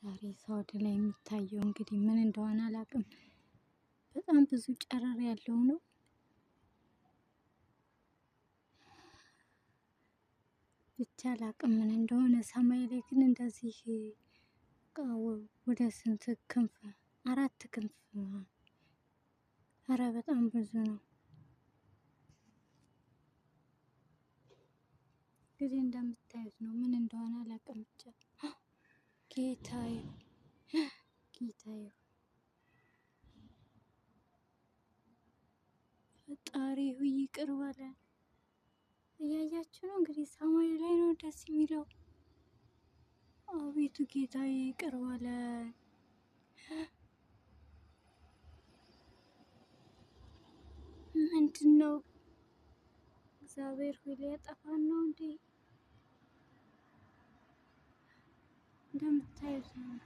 ዛሬ ሳውዲ ላይ የሚታየው እንግዲህ ምን እንደሆነ አላውቅም። በጣም ብዙ ጨረር ያለው ነው። ብቻ አላውቅም ምን እንደሆነ። ሰማይ ላይ ግን እንደዚህ ወደ ስንት ክንፍ? 4 ክንፍ። ኧረ በጣም ብዙ ነው። እንግዲህ እንደምታዩት ነው። ምን እንደሆነ አላውቅም። ብቻ ጌታዬ ጌታዬ ፈጣሪ ሆይ ይቅር በለን። እያያችሁ ነው እንግዲህ ሰማይ ላይ ነው ደስ የሚለው። አቤቱ ጌታዬ ይቅር በለን። ምንድነው? እግዚአብሔር ሆይ ሊያጠፋን ነው እንዴ? እንደምታዩት ነው።